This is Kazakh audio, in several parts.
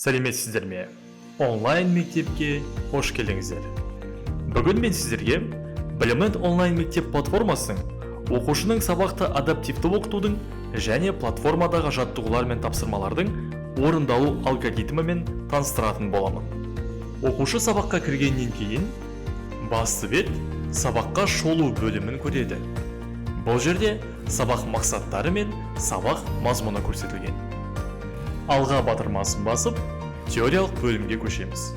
Сәлеметсіздер ме? Онлайн мектепке қош келдіңіздер. Бүгін мен сіздерге Білімет онлайн мектеп платформасының оқушының сабақты адаптивті оқытудың және платформадағы жаттығулар мен тапсырмалардың орындалу алгоритмімен таныстыратын боламын. Оқушы сабаққа кіргеннен кейін басты бет сабаққа шолу бөлімін көреді. Бұл жерде сабақ мақсаттары мен сабақ мазмұны көрсетілген. Алға батырмасын басып, теориялық бөлімге көшеміз.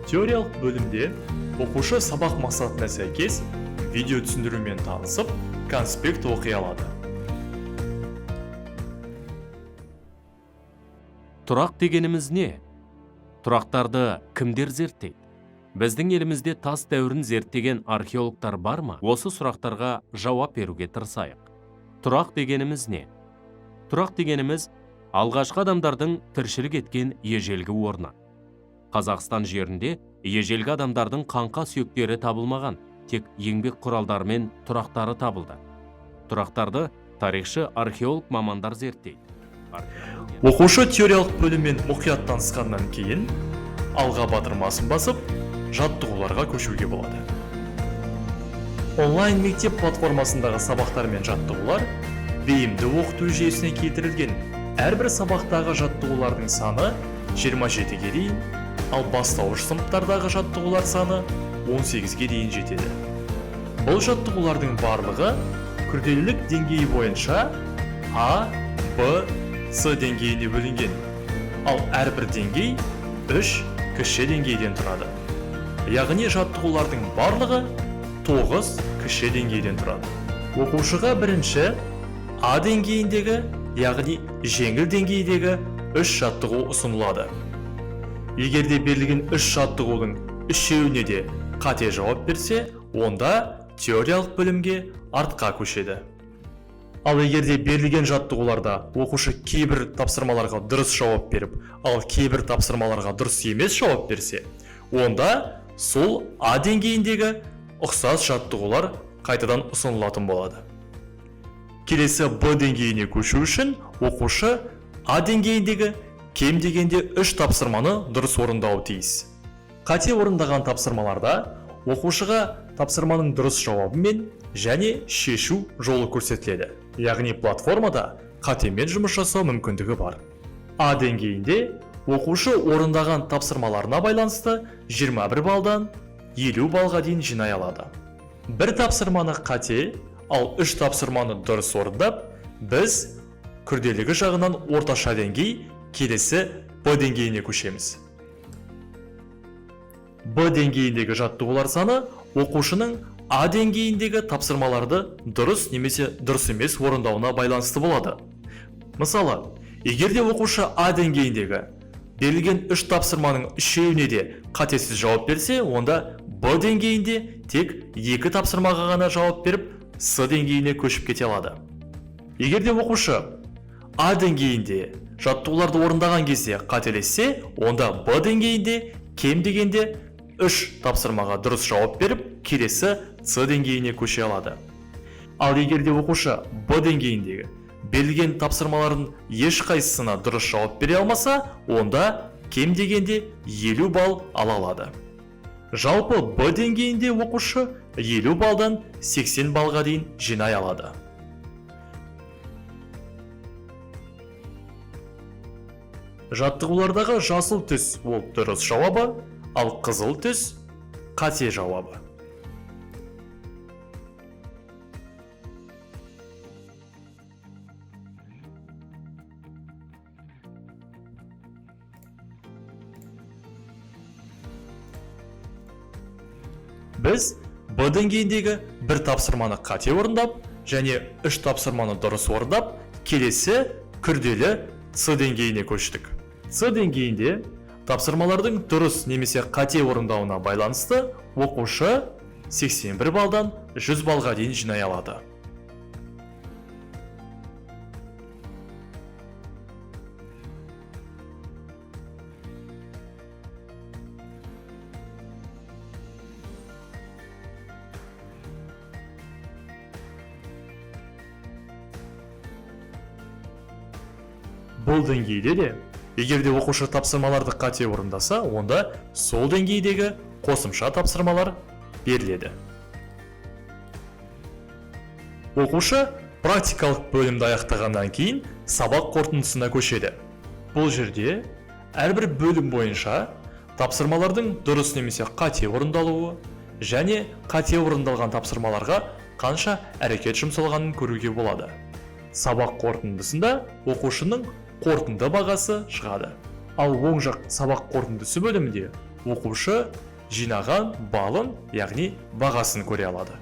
Теориялық бөлімде оқушы сабақ мақсатына сәйкес видео түсіндірумен танысып, конспект оқи алады. Тұрақ дегеніміз не? Тұрақтарды кімдер зерттейді? Біздің елімізде тас дәуірін зерттеген археологтар бар ма? Осы сұрақтарға жауап беруге тырысайық. Тұрақ дегеніміз не? Тұрақ дегеніміз алғашқы адамдардың тіршілік еткен ежелгі орны. Қазақстан жерінде ежелгі адамдардың қаңқа сүйектері табылмаған, тек еңбек құралдары мен тұрақтары табылды. Тұрақтарды тарихшы археолог мамандар зерттейді. Оқушы теориялық бөліммен мұқият танысқаннан кейін алға батырмасын басып, жаттығуларға көшуге болады. Онлайн мектеп платформасындағы сабақтар мен жаттығулар бейімді оқыту жүйесіне келтірілген. Әрбір сабақтағы жаттығулардың саны 27-ге дейін, ал бастауыш сыныптардағы жаттығулар саны 18-ге дейін жетеді. Бұл жаттығулардың барлығы күрделілік деңгейі бойынша А, Б, С деңгейіне бөлінген, ал әрбір деңгей 3 кіші деңгейден тұрады. Яғни жаттығулардың барлығы 9 кіші деңгейден тұрады. Оқушыға бірінші А деңгейіндегі, яғни жеңіл деңгейдегі 3 жаттығу ұсынылады. Егерде берілген 3 жаттығудың үшеуіне де қате жауап берсе, онда теориялық бөлімге артқа көшеді. Ал егерде берілген жаттығуларда оқушы кейбір тапсырмаларға дұрыс жауап беріп, ал кейбір тапсырмаларға дұрыс емес жауап берсе, онда сол А деңгейіндегі ұқсас жаттығулар қайтадан ұсынылатын болады. Келесі Б деңгейіне көшу үшін оқушы А деңгейіндегі кем дегенде 3 тапсырманы дұрыс орындауы тиіс. Қате орындаған тапсырмаларда оқушыға тапсырманың дұрыс жауабымен және шешу жолы көрсетіледі. Яғни платформада қатемен жұмыс жасау мүмкіндігі бар. А деңгейінде оқушы орындаған тапсырмаларына байланысты 21 балдан 50 балға дейін жинай алады. Бір тапсырманы қате, ал 3 тапсырманы дұрыс орындап, біз күрделігі жағынан орташа деңгей, келесі Б деңгейіне көшеміз. Б деңгейіндегі жаттығулар саны оқушының А деңгейіндегі тапсырмаларды дұрыс немесе дұрыс емес орындауына байланысты болады. Мысалы, егерде оқушы А деңгейіндегі берілген 3 тапсырманың үшеуіне де қатесіз жауап берсе, онда Б деңгейінде тек 2 тапсырмаға ғана жауап беріп, С деңгейіне көшіп кете алады. Егерде оқушы А деңгейінде жаттығуларды орындаған кезде қателессе, онда Б деңгейінде кем дегенде 3 тапсырмаға дұрыс жауап беріп, келесі С деңгейіне көше алады. Ал егерде оқушы Б деңгейіндегі берілген тапсырмалардың ешқайсысына дұрыс жауап бере алмаса, онда кем дегенде 50 балл ала алады. Жалпы Б деңгейінде оқушы 50 балдан 80 балға дейін жинай алады. Жаттығулардағы жасыл түс ол дұрыс жауабы, ал қызыл түс қате жауабы. Біз Б деңгейіндегі бір тапсырманы қате орындап, және 3 тапсырманы дұрыс орындап, келесі күрделі С деңгейіне көштік. С деңгейінде тапсырмалардың дұрыс немесе қате орындауына байланысты оқушы 81 балдан 100 балға дейін жинай алады. Бұл деңгейде де Егер де оқушы тапсырмаларды қате орындаса, онда сол деңгейдегі қосымша тапсырмалар беріледі. Оқушы практикалық бөлімді аяқтағаннан кейін сабақ қорытындысына көшеді. Бұл жерде әрбір бөлім бойынша тапсырмалардың дұрыс немесе қате орындалуы және қате орындалған тапсырмаларға қанша әрекет жұмсалғанын көруге болады. Сабақ қорытындысында оқушының қорытынды бағасы шығады. Ал оң жақ сабақ қорытындысы бөлімінде оқушы жинаған балын, яғни бағасын көре алады.